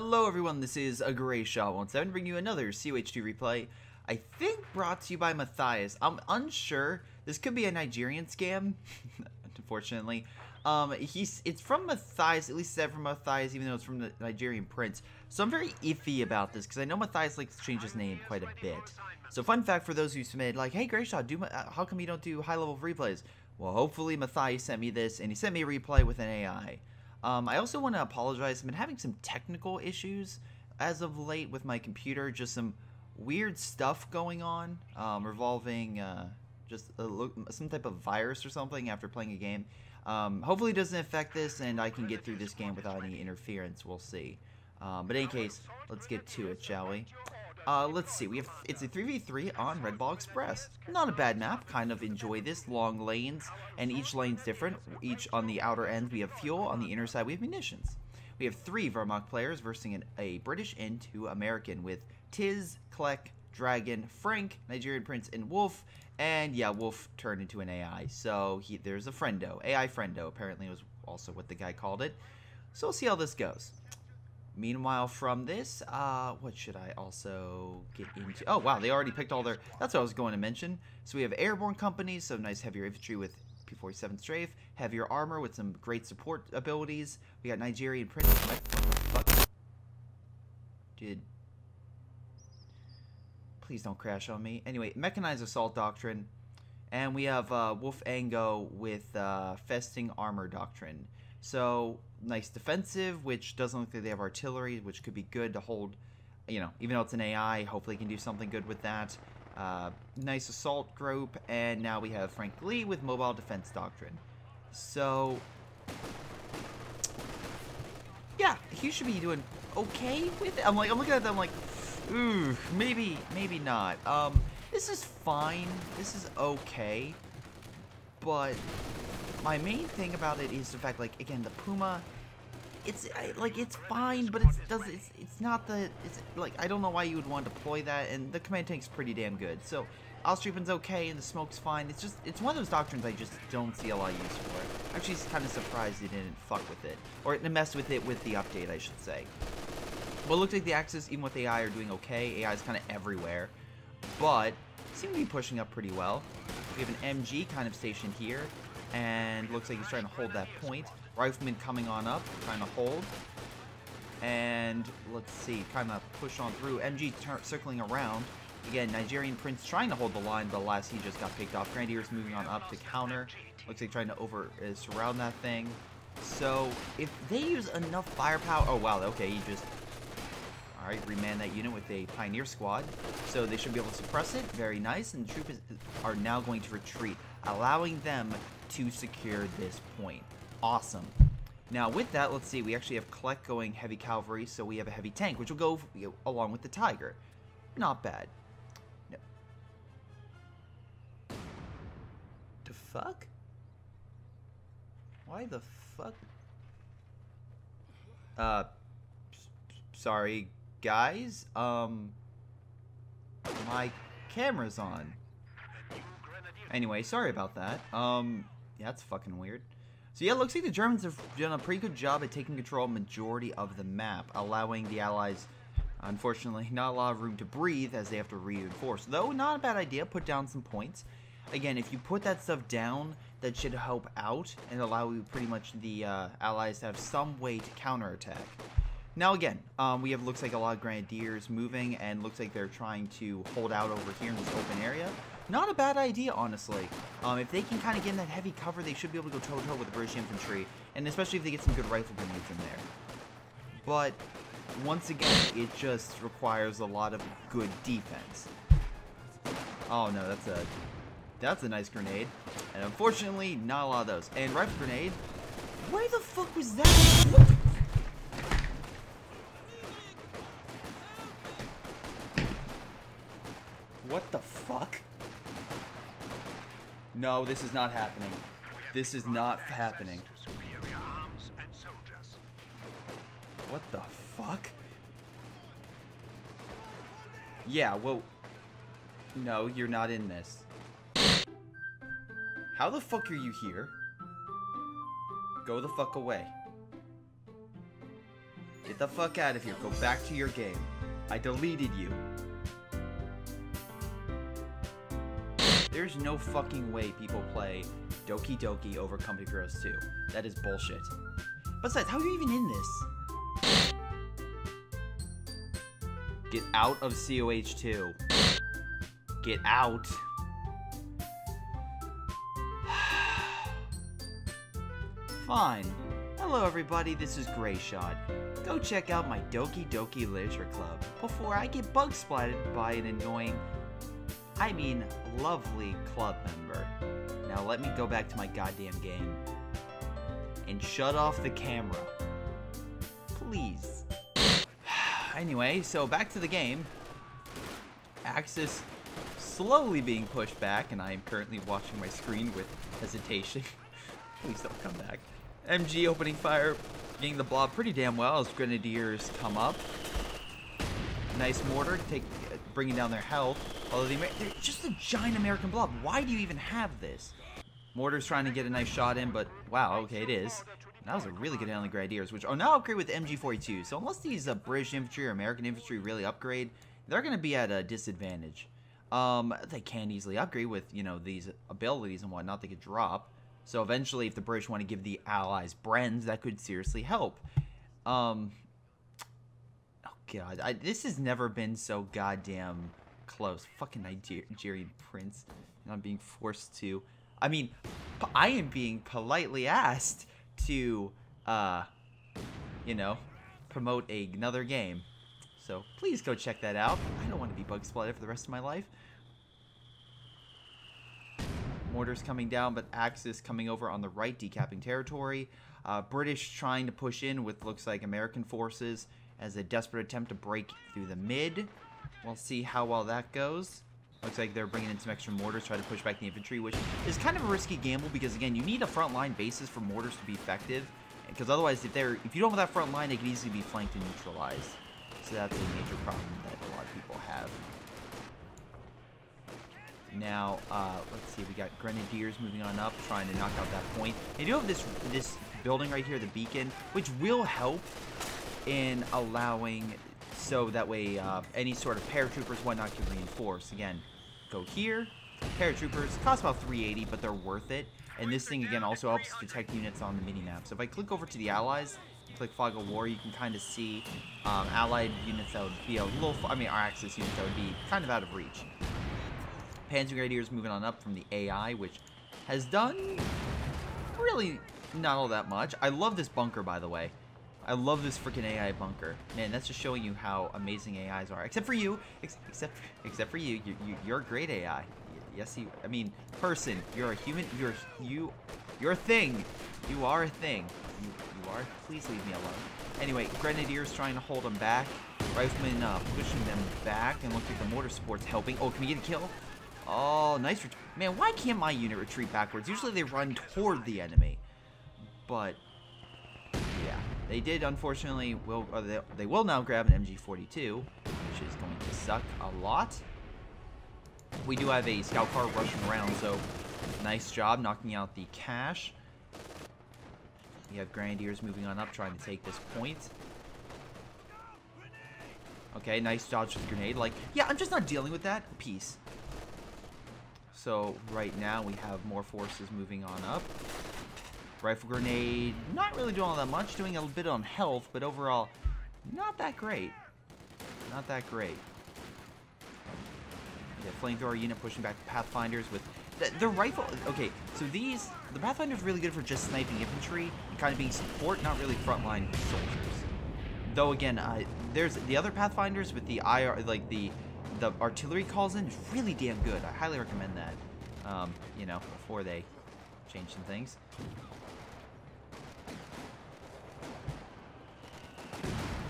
Hello everyone, this is a Greyshot17 bringing you another COH2 replay. I think brought to you by Matthias. I'm unsure. This could be a Nigerian scam, unfortunately. It's from Matthias, at least said from Matthias, even though it's from the Nigerian prince. So I'm very iffy about this, because I know Matthias likes to change his name quite a bit. So fun fact for those who submitted, like, hey Greyshot, how come you don't do high-level replays? Well, hopefully Matthias sent me this, and he sent me a replay with an AI. I also want to apologize. I've been having some technical issues as of late with my computer. Just some weird stuff going on revolving some type of virus or something after playing a game. Hopefully it doesn't affect this and I can get through this game without any interference. We'll see. But in any case, let's get to it, shall we? Let's see. It's a 3v3 on Red Ball Express. Not a bad map. Kind of enjoy this. Long lanes, and each lane's different. Each on the outer end we have fuel. On the inner side we have munitions. We have 3 Vermont players versus a British and 2 American with Tiz, Kleck, Dragon, Frank, Nigerian Prince, and Wolf. And yeah, Wolf turned into an AI. So there's a friendo. AI friendo apparently was also what the guy called it. So we'll see how this goes. Meanwhile, from this, what should I also get into? Oh, wow, they already picked all their... That's what I was going to mention. So we have airborne companies, so nice heavier infantry with P-47 strafe, heavier armor with some great support abilities. We got Nigerian Prince. What the fuck? Please don't crash on me. Anyway, mechanized assault doctrine. And we have Wolf Ango with festing armor doctrine. So, nice defensive, which doesn't look like they have artillery, which could be good to hold, you know, even though it's an AI, hopefully it can do something good with that. Nice assault group, and now we have Frank Lee with mobile defense doctrine. So, yeah, he should be doing okay with it. I'm looking at them, I'm like, ooh, maybe not. This is fine, this is okay, but my main thing about it is the fact, like, again, the Puma, it's fine, but it's not the, it's like, I don't know why you would want to deploy that, and the command tank's pretty damn good. So Austrian's okay, and the smoke's fine. It's one of those doctrines I just don't see a lot of use for it. I'm actually kind of surprised they didn't fuck with it, or mess with it with the update, I should say. Well, it looks like the Axis, even with AI, are doing okay. AI is kind of everywhere, but seem to be pushing up pretty well. We have an MG kind of stationed here, and looks like he's trying to hold that point. Rifleman coming on up, trying to hold. And let's see, kind of push on through. MG circling around. Again, Nigerian Prince trying to hold the line, but alas, he just got picked off. Grenadiers moving on up to counter. Looks like trying to surround that thing. So, if they use enough firepower... Oh, wow, okay, he just... Alright, reman that unit with a Pioneer Squad. So they should be able to suppress it. Very nice. And the troops are now going to retreat, allowing them to secure this point. Awesome. Now with that, let's see. We actually have Kleck going heavy cavalry, so we have a heavy tank, which will go along with the Tiger. Not bad. No. The fuck? Why the fuck? Sorry, guys. My camera's on. Anyway, sorry about that. Yeah, that's fucking weird. So yeah, it looks like the Germans have done a pretty good job at taking control of the majority of the map, allowing the Allies, unfortunately, not a lot of room to breathe as they have to reinforce. Though, not a bad idea, put down some points. Again, if you put that stuff down, that should help out and allow pretty much the Allies to have some way to counterattack. Now again, we have, looks like a lot of Grenadiers moving, and looks like they're trying to hold out over here in this open area. Not a bad idea, honestly. If they can kind of get in that heavy cover, they should be able to go toe-to-toe with the British infantry, and especially if they get some good rifle grenades in there. But, once again, it just requires a lot of good defense. Oh no, that's a nice grenade. And unfortunately, not a lot of those. And rifle grenade, where the fuck was that? What the fuck? No, this is not happening. This is not happening. What the fuck? Yeah, well... No, you're not in this. How the fuck are you here? Go the fuck away. Get the fuck out of here. Go back to your game. I deleted you. There's no fucking way people play Doki Doki over Company of Heroes 2. That is bullshit. Besides, how are you even in this? Get out of COH 2. Get out. Fine. Hello everybody, this is Greyshot. Go check out my Doki Doki Literature Club before I get bug splatted by an annoying, lovely club member. Now let me go back to my goddamn game. And shut off the camera. Please. Anyway, so back to the game. Axis slowly being pushed back, and I am currently watching my screen with hesitation. Please don't come back. MG opening fire, getting the blob pretty damn well as Grenadiers come up. Nice mortar, bringing down their health. Although they're just a giant American blob. Why do you even have this? Mortar's trying to get a nice shot in, but wow, okay, it is. That was a really good hit on the Grenadiers, which are now upgrade with MG42. So unless these British infantry or American infantry really upgrade, they're going to be at a disadvantage. They can easily upgrade with, these abilities and whatnot they could drop. So eventually, if the British want to give the Allies Brens, that could seriously help. Oh god, this has never been so goddamn close. Fucking Nigerian prince. And I'm being forced to... I am being politely asked to, promote another game. So please go check that out. I don't want to be bug splatted for the rest of my life. Mortars coming down, but Axis coming over on the right, decapping territory. British trying to push in with looks like American forces as a desperate attempt to break through the mid. We'll see how well that goes. Looks like they're bringing in some extra mortars, trying to push back the infantry, which is kind of a risky gamble because, again, you need a front line basis for mortars to be effective. Because otherwise, if you don't have that front line, they can easily be flanked and neutralized. So that's a major problem that a lot of people have. Now, let's see, we got Grenadiers moving on up, trying to knock out that point. They do have this building right here, the beacon, which will help in allowing, so that way any sort of paratroopers, whatnot, can reinforce. Again, go here. Paratroopers cost about 380, but they're worth it. And this thing, again, also helps detect units on the mini-map. So if I click over to the Allies, click Flag of War, you can kind of see Allied units that would be a little, our Axis units that would be kind of out of reach. Panzer Grenadiers moving on up from the AI, which has done really not all that much. I love this bunker, by the way. I love this freaking AI bunker. Man, that's just showing you how amazing AIs are. Except for you. Except for you. You're a great AI. Yes, person. You're a human. You're a thing. You are a thing. You are. Please leave me alone. Anyway, Grenadiers trying to hold them back. Riflemen pushing them back, and looks like the mortar support's helping. Oh, can we get a kill? Oh, nice. Man, why can't my unit retreat backwards? Usually they run toward the enemy. But, yeah. They did, unfortunately, they will now grab an MG42, which is going to suck a lot. We do have a scout car rushing around, so nice job knocking out the cache. We have Grenadiers moving on up, trying to take this point. Okay, nice dodge with the grenade. Like, yeah, I'm just not dealing with that. Peace. So, right now, we have more forces moving on up. Rifle grenade, not really doing all that much. Doing a bit on health, but overall, not that great. Not that great. Yeah, flamethrower unit pushing back the Pathfinders with... The rifle... Okay, so the Pathfinder's really good for just sniping infantry and kind of being support, not really frontline soldiers. Though, again, there's the other Pathfinders with the IR... Like, the artillery calls in is really damn good. I highly recommend that, before they change some things.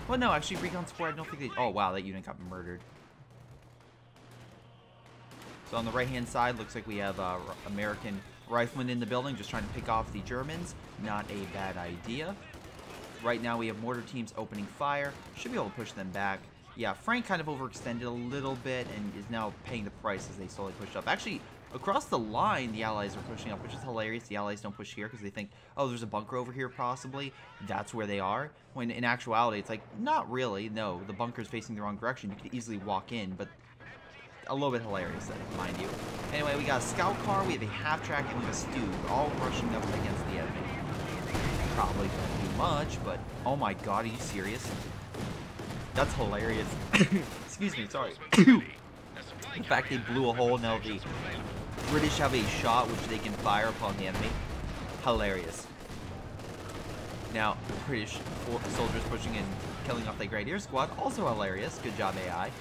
Well, no, actually, recon support, I don't think they... Oh, wow, that unit got murdered. So on the right-hand side, looks like we have American riflemen in the building, just trying to pick off the Germans. Not a bad idea. Right now, we have mortar teams opening fire. Should be able to push them back. Yeah, Frank kind of overextended a little bit and is now paying the price as they slowly push up. Actually, Across the line, the Allies are pushing up, which is hilarious. The Allies don't push here because they think, oh, there's a bunker over here possibly. That's where they are. When in actuality, it's like, not really. No, the bunker's facing the wrong direction. You could easily walk in, but a little bit hilarious, mind you. Anyway, we got a scout car, we have a half-track, and we have a stew, all rushing up against the enemy. Probably don't do much, but oh my god, are you serious? That's hilarious. Excuse me, sorry. The fact they blew a hole, now the British have a shot which they can fire upon the enemy. Hilarious. Now, the British soldiers pushing in, killing off the Grenadier squad, also hilarious. Good job, AI.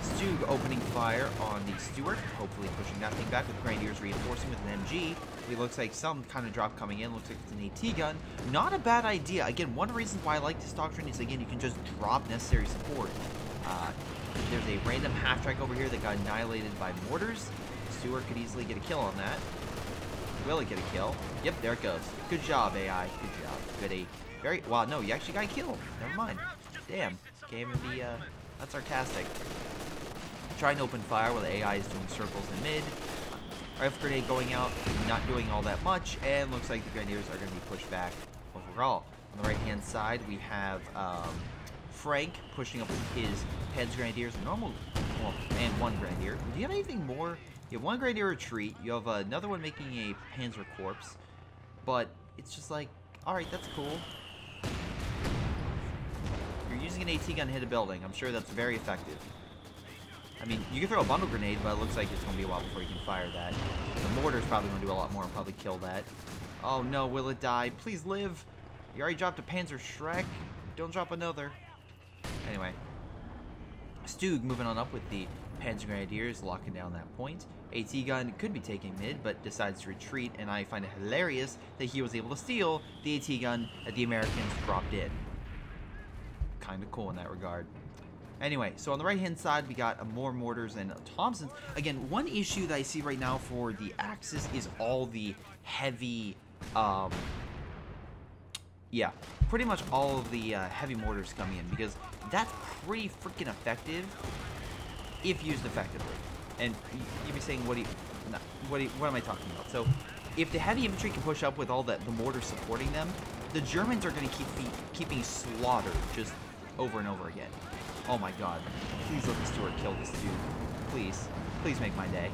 Stug opening fire on the Stuart, hopefully pushing that thing back with Grenadiers reinforcing with an MG. It looks like some kind of drop coming in. Looks like it's an AT gun. Not a bad idea. Again, one reason why I like this doctrine is, again, you can just drop necessary support. There's a random half-track over here that got annihilated by mortars. Stuart could easily get a kill on that. Will it get a kill? Yep, there it goes. Good job, AI. Good job. Good a very... Wow, no, you actually got a kill. Never mind. Damn. Gave him the, that's sarcastic. Trying to open fire while the AI is doing circles in mid. Rifle grenade going out, not doing all that much, and looks like the Grenadiers are going to be pushed back overall. On the right-hand side, we have Frank pushing up with his Heads Grenadiers, normal, well, and one Grenadier. Do you have anything more? You have one Grenadier retreat, you have another one making a Panzer Corps, but it's just like, alright, that's cool. You're using an AT gun to hit a building. I'm sure that's very effective. I mean, you can throw a bundle grenade, but it looks like it's going to be a while before you can fire that. The mortar's probably going to do a lot more and probably kill that. Oh no, will it die? Please live! You already dropped a Panzer Shrek. Don't drop another. Anyway. Stug moving on up with the Panzer Grenadiers, locking down that point. AT gun could be taking mid, but decides to retreat, and I find it hilarious that he was able to steal the AT gun that the Americans dropped in. Kind of cool in that regard. Anyway, so on the right-hand side, we got more mortars and Thompsons. Again, one issue that I see right now for the Axis is all the heavy, yeah, pretty much all of the heavy mortars coming in, because that's pretty freaking effective if used effectively. And you'd be saying, what am I talking about? So, if the heavy infantry can push up with all the mortars supporting them, the Germans are going to keep being slaughtered just over and over again. Oh my god. Please let the Stuart kill this dude. Please. Please make my day.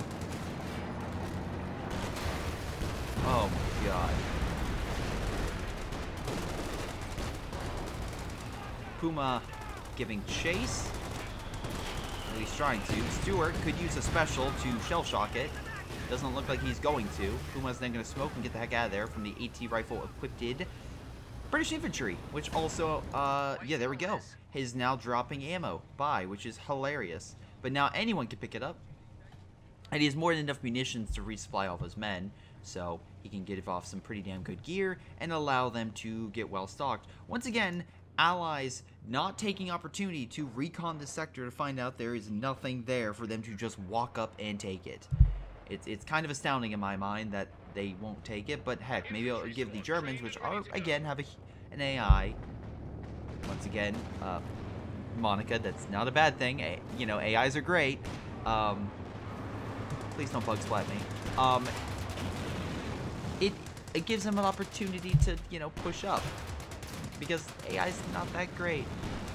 Oh my god. Puma giving chase. At least trying to. Stuart could use a special to shell shock it. Doesn't look like he's going to. Puma's then going to smoke and get the heck out of there from the AT rifle equipped British infantry, which also, yeah, there we go. Is now dropping ammo by, which is hilarious. But now anyone can pick it up. And he has more than enough munitions to resupply all of his men, so he can give off some pretty damn good gear and allow them to get well stocked. Once again, Allies not taking opportunity to recon the sector to find out there is nothing there for them to just walk up and take it. It's kind of astounding in my mind that they won't take it, but heck, maybe I'll give the Germans, which are, again, have an AI. Once again, Monika, that's not a bad thing. You know, AIs are great. Please don't bug splat me. It gives them an opportunity to, you know, push up. Because AI's not that great.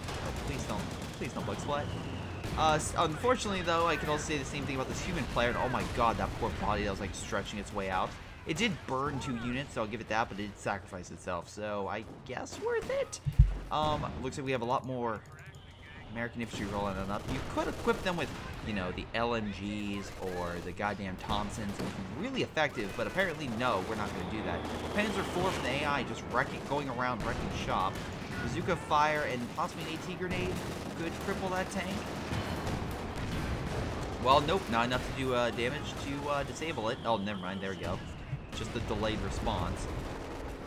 Oh, please don't bug splat. Unfortunately, though, I can also say the same thing about this human player. And oh my god, that poor body that was, like, stretching its way out. It did burn 2 units, so I'll give it that, but it did sacrifice itself. So, I guess worth it. Looks like we have a lot more American infantry rolling on up. You could equip them with, you know, the LMGs or the goddamn Thompsons. It would be really effective, but apparently, no, we're not going to do that. Panzer IV from the AI just going around wrecking shop. Bazooka fire and possibly an AT grenade could cripple that tank. Well, nope, not enough to do damage to disable it. Oh, never mind, there we go. Just a delayed response.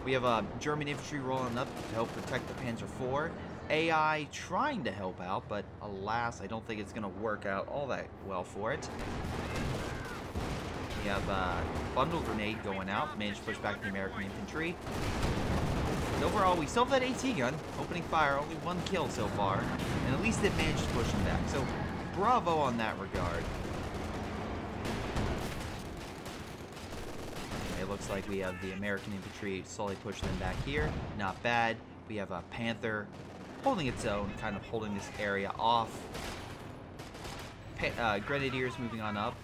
We have German infantry rolling up to help protect the Panzer IV. AI trying to help out, but alas, I don't think it's going to work out all that well for it. We have bundle grenade going out, managed to push back the American infantry. But overall, we still have that AT gun, opening fire, only 1 kill so far, and at least it managed to push them back. So, bravo on that regard. like we have the American infantry slowly pushing them back here. Not bad. We have a Panther holding its own, kind of holding this area off. Grenadiers moving on up.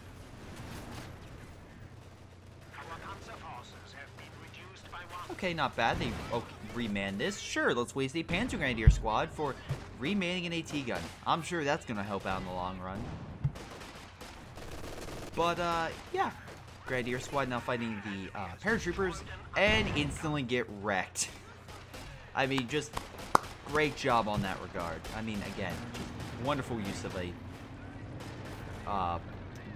Okay, not bad. They remanned this. Sure, let's waste a Panzer Grenadier squad for remanning an AT gun. I'm sure that's going to help out in the long run. But, yeah. Grenadier squad now fighting the paratroopers and instantly get wrecked. I mean, just great job on that regard. I mean, again, just wonderful use of a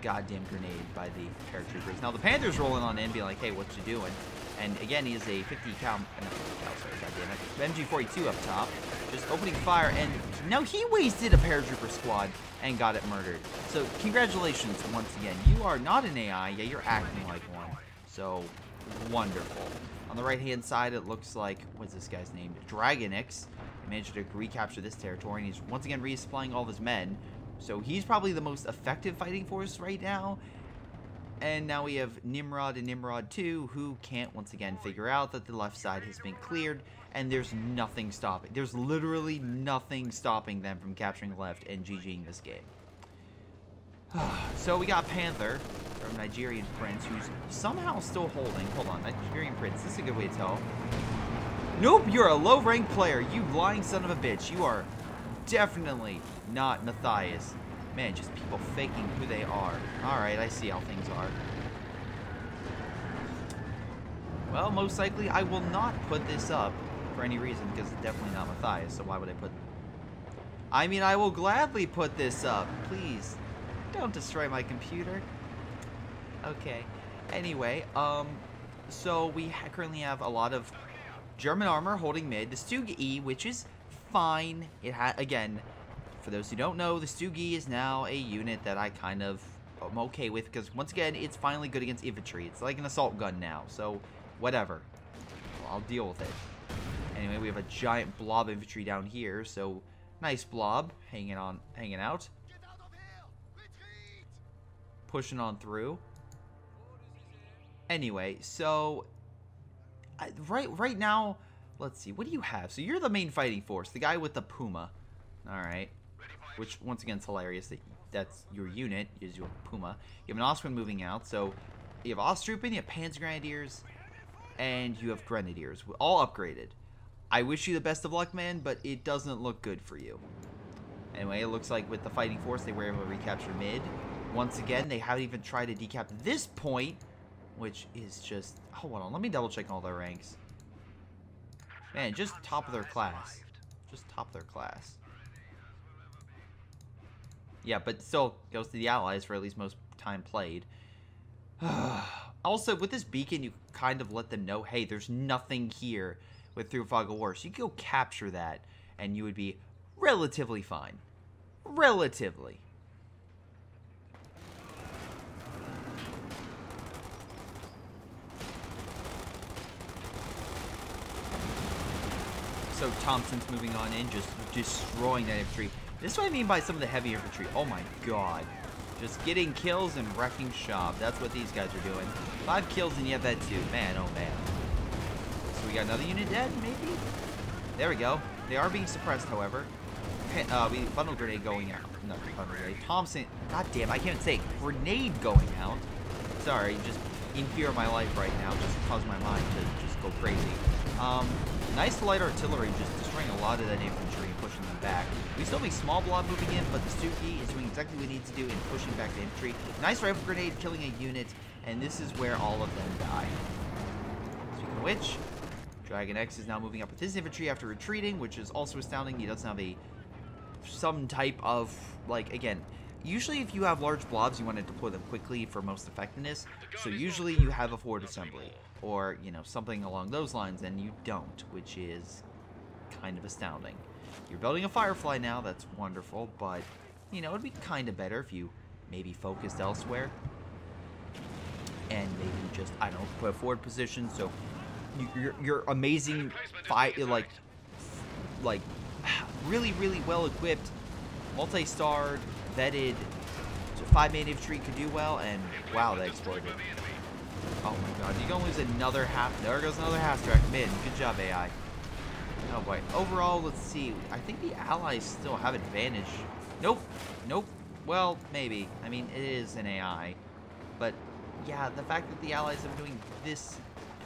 goddamn grenade by the paratroopers. Now, the Panther's rolling on in, being like, hey, what you doing? And again, he is a 50 cal, sorry, MG42 up top, just opening fire, and now he wasted a paratrooper squad and got it murdered. So congratulations once again. You are not an AI, yeah, you're acting like one. So wonderful. On the right-hand side, it looks like, what's this guy's name? Dragonix. He managed to recapture this territory, and he's once again resupplying all of his men. So he's probably the most effective fighting force right now. And now we have Nimrod and Nimrod 2, who can't once again figure out that the left side has been cleared, and there's nothing stopping. There's literally nothing stopping them from capturing the left and GGing this game. So we got Panther from Nigerian Prince, who's somehow still holding. Hold on, Nigerian Prince. This is a good way to tell. Nope, you're a low-ranked player. You lying son of a bitch. You are definitely not Matthias. Man, just people faking who they are. Alright, I see how things are. Well, most likely I will not put this up for any reason, because it's definitely not Matthias, so why would I put... I mean, I will gladly put this up. Please, don't destroy my computer. Okay. Anyway, so we currently have a lot of German armor holding mid. The Stug E, which is fine. It again... For those who don't know, the Stugi is now a unit that I kind of am okay with, because once again, it's finally good against infantry. It's like an assault gun now, so whatever. Well, I'll deal with it. Anyway, we have a giant blob infantry down here, so nice blob hanging out. Pushing on through. Anyway, so right now, let's see, what do you have? So you're the main fighting force, the guy with the Puma. All right. Which, once again, is hilarious. That's your unit, is your Puma. You have an Austrian moving out, so you have Osttroopen, you have Panzer Grenadiers, and you have Grenadiers, all upgraded. I wish you the best of luck, man, but it doesn't look good for you. Anyway, it looks like with the fighting force, they were able to recapture mid. Once again, they haven't even tried to decap this point, which is just... Hold on, let me double-check all their ranks. Man, just top of their class. Just top of their class. Yeah, but still goes to the Allies for at least most time played. Also, with this beacon, you kind of let them know, hey, there's nothing here with Through Fog of War. So you can go capture that, and you would be relatively fine. Relatively. So Thompson's moving on in, just destroying that infantry. This is what I mean by some of the heavy infantry. Oh my god. Just getting kills and wrecking shop. That's what these guys are doing. 5 kills and you have that too. Man, oh man. So we got another unit dead, maybe? There we go. They are being suppressed, however. We bundle grenade going out. No, bundle grenade. Thompson. God damn, I can't say grenade going out. Sorry, just in fear of my life right now. Just caused my mind to just go crazy. Nice light artillery, just destroying a lot of that infantry and pushing them back. We still have a small blob moving in, but the Stuki is doing exactly what it needs to do in pushing back the infantry. Nice rifle grenade, killing a unit, and this is where all of them die. Speaking of which, Dragon X is now moving up with his infantry after retreating, which is also astounding. He doesn't have some type of, like, again, usually if you have large blobs, you want to deploy them quickly for most effectiveness. So usually you have a forward assembly, or, you know, something along those lines, and you don't, which is kind of astounding. You're building a Firefly now, that's wonderful, but, you know, it'd be kind of better if you maybe focused elsewhere. And maybe just, I don't know, put a forward position, so you're amazing, like, really, really well-equipped, multi-starred, vetted, 5-man infantry could do well, and wow, that exploded. Oh my god, you're gonna lose another half. There goes another half track. Mid. Good job, AI. Oh boy. Overall, let's see. I think the allies still have advantage. Nope. Nope. Well, maybe. I mean, it is an AI. But, yeah, the fact that the allies are doing this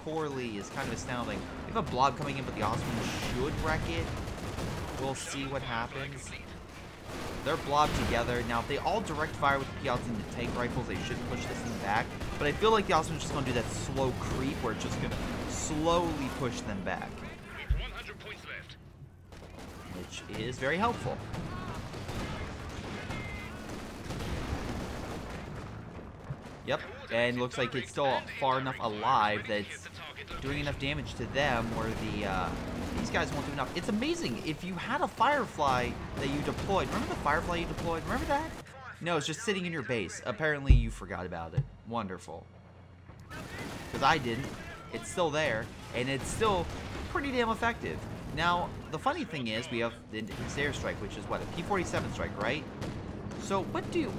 poorly is kind of astounding. We have a blob coming in, but the Osman should wreck it. We'll see what happens. They're blobbed together. Now, if they all direct fire with the Piats and the tank rifles, they should push this thing back. But I feel like the Osman's just going to do that slow creep where it's just going to slowly push them back. 100 points left. Which is very helpful. Yep, and looks like it's still far enough alive that it's doing enough damage to them where these guys won't do enough. It's amazing. If you had a Firefly that you deployed, remember the Firefly you deployed? Remember that? No, it's just sitting in your base. Apparently you forgot about it. Wonderful. Because I didn't. It's still there, and it's still pretty damn effective. Now, the funny thing is, we have this airstrike, which is what, a P-47 strike, right? So what do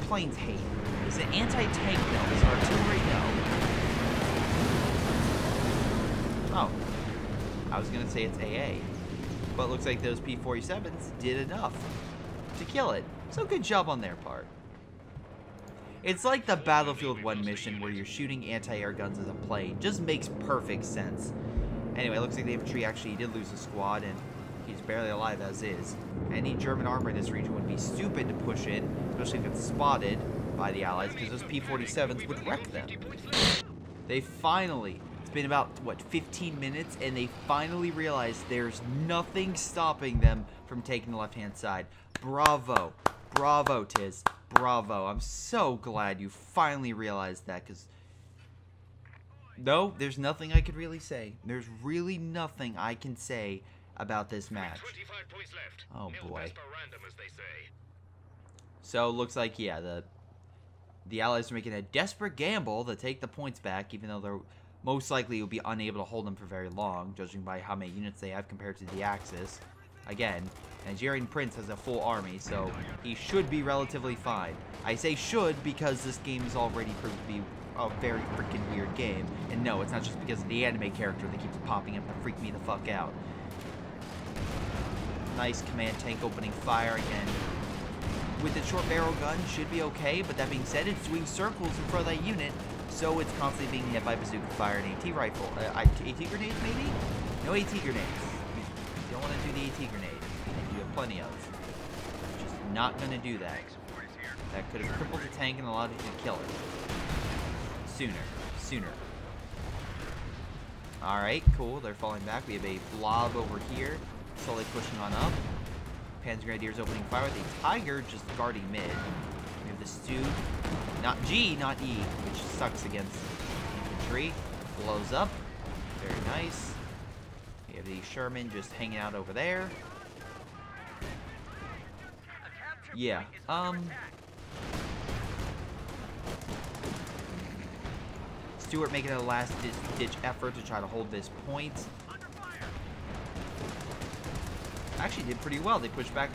planes hate? Is it anti-tank? No. Is it artillery? No. Oh. I was gonna say it's AA. But it looks like those P-47s did enough to kill it. So good job on their part. It's like the Battlefield 1 mission where you're shooting anti-air guns as a plane. Just makes perfect sense. Anyway, it looks like the infantry actually did lose a squad, and he's barely alive as is. Any German armor in this region would be stupid to push in, especially if it's spotted by the Allies, because those P-47s would wreck them. They finally, it's been about, what, 15 minutes, and they finally realized there's nothing stopping them from taking the left-hand side. Bravo. Bravo, Tiz. Bravo. I'm so glad you finally realized that, because... No, there's nothing I could really say. There's really nothing I can say about this match. 25 points left. Oh boy. Random, as they say. So looks like, yeah, the Allies are making a desperate gamble to take the points back, even though they're most likely will be unable to hold them for very long, judging by how many units they have compared to the Axis. Again, Nigerian Prince has a full army, so he should be relatively fine. I say should because this game is already proved to be a very freaking weird game. And no, it's not just because of the anime character that keeps popping up to freak me the fuck out. Nice command tank opening fire again. With the short barrel gun, should be okay, but that being said, it's doing circles in front of that unit, so it's constantly being hit by bazooka fire and AT rifle. AT grenades, maybe? No AT grenades. You don't want to do the AT grenade, and you have plenty of. Just not going to do that. That could have crippled the tank and allowed it to kill it. Sooner. Alright, cool. They're falling back. We have a blob over here, slowly pushing on up. Panzer Grenadiers opening fire with a Tiger just guarding mid. We have the Stu, not G, not E, which sucks against infantry. Blows up. Very nice. We have the Sherman just hanging out over there. Yeah, Stewart making a last-ditch effort to try to hold this point. Actually did pretty well. They pushed back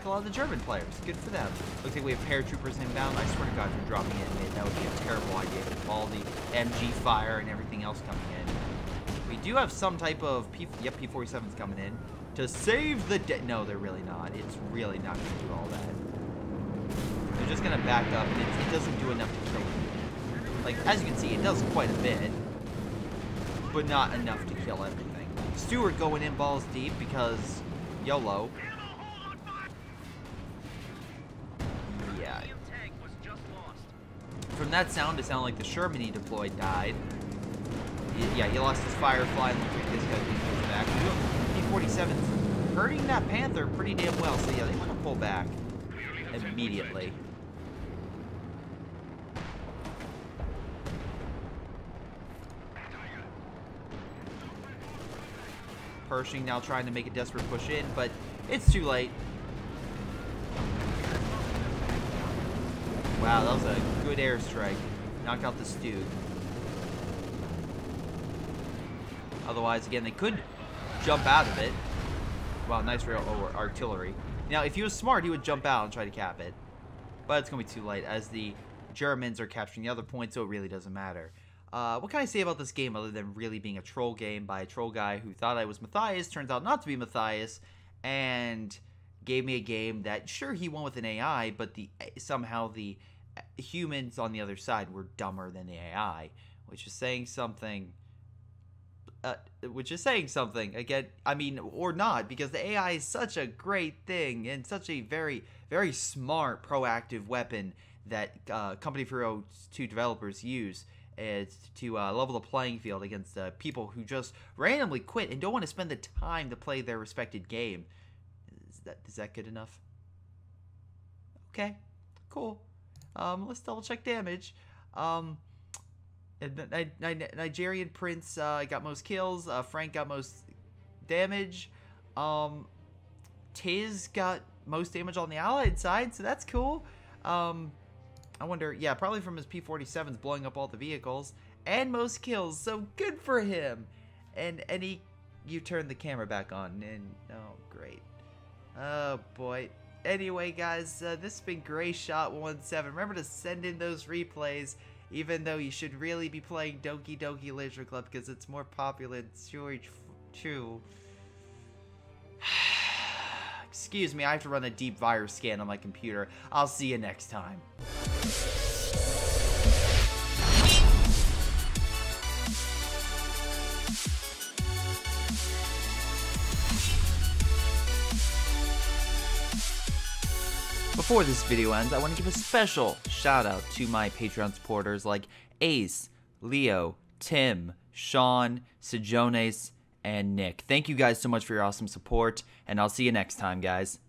a lot of the German players. Good for them. Looks like we have paratroopers inbound. I swear to God, if you're dropping it in mid, that would be a terrible idea with all the MG fire and everything else coming in. We do have some type of P-47s coming in to save the day. No, they're really not. It's really not going to do all that. They're just going to back up, and it doesn't do enough to kill them. Like, as you can see, it does quite a bit, but not enough to kill everything. Stewart going in balls deep because YOLO. Yeah. From that sound, it sounded like the Sherman he deployed died. Yeah, he lost his Firefly and looked like this guy being pushed back. P-47's hurting that Panther pretty damn well, so yeah, they want to pull back immediately. Pershing now trying to make a desperate push in, but it's too late. Wow, that was a good airstrike. Knocked out the Stu. Otherwise, again, they could jump out of it. Wow, nice rail or artillery. Now, if he was smart, he would jump out and try to cap it. But it's going to be too late as the Germans are capturing the other points, so it really doesn't matter. What can I say about this game other than really being a troll game by a troll guy who thought I was Matthias, turns out not to be Matthias, and gave me a game that, sure, he won with an AI, but somehow the humans on the other side were dumber than the AI, which is saying something. Again, I mean, or not, because the AI is such a great thing and such a very, very smart, proactive weapon that Company for Hero 2 developers use to level the playing field against people who just randomly quit and don't want to spend the time to play their respected game. Is that good enough? Okay, cool. Let's double check damage. Nigerian Prince got most kills. Frank got most damage. Tiz got most damage on the allied side, so that's cool. I wonder, yeah, probably from his P-47s blowing up all the vehicles. And most kills, so good for him. And you turned the camera back on, and oh, great. Oh, boy. Anyway, guys, this has been Greyshot17. Remember to send in those replays, even though you should really be playing Doki Doki Literature Club because it's more popular than Storage 2. Excuse me, I have to run a deep virus scan on my computer. I'll see you next time. Before this video ends, I want to give a special shout out to my Patreon supporters like Ace, Leo, Tim, Sean, Sejones, and Nick. Thank you guys so much for your awesome support, and I'll see you next time, guys.